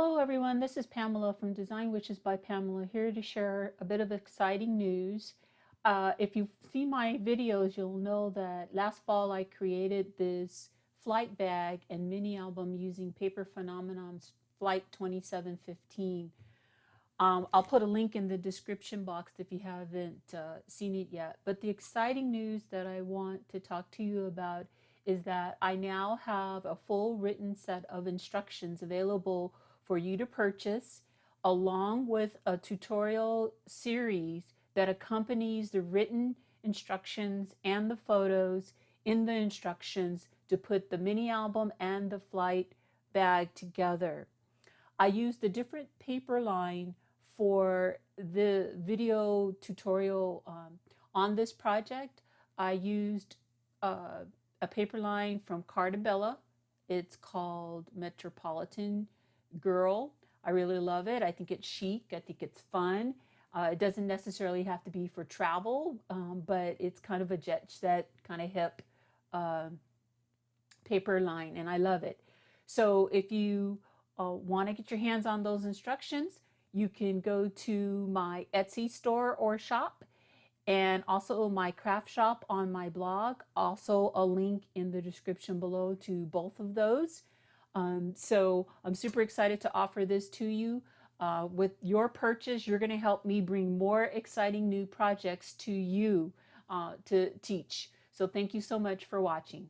Hello everyone, this is Pamela from Design Wishes by Pamela, here to share a bit of exciting news. If you've seen my videos, you'll know that last fall I created this flight bag and mini album using Paper Phenomenon's Flight 2715. I'll put a link in the description box if you haven't seen it yet. But the exciting news that I want to talk to you about is that I now have a full written set of instructions available for you to purchase, along with a tutorial series that accompanies the written instructions and the photos in the instructions to put the mini album and the flight bag together. I used a different paper line for the video tutorial on this project. I used a paper line from Bella. It's called Metropolitan Girl. I really love it. I think it's chic. I think it's fun. It doesn't necessarily have to be for travel, but it's kind of a jet set, kind of hip paper line, and I love it. So if you want to get your hands on those instructions, you can go to my Etsy store or shop, and also my craft shop on my blog. Also a link in the description below to both of those. So I'm super excited to offer this to you. With your purchase, you're going to help me bring more exciting new projects to you to teach. So thank you so much for watching.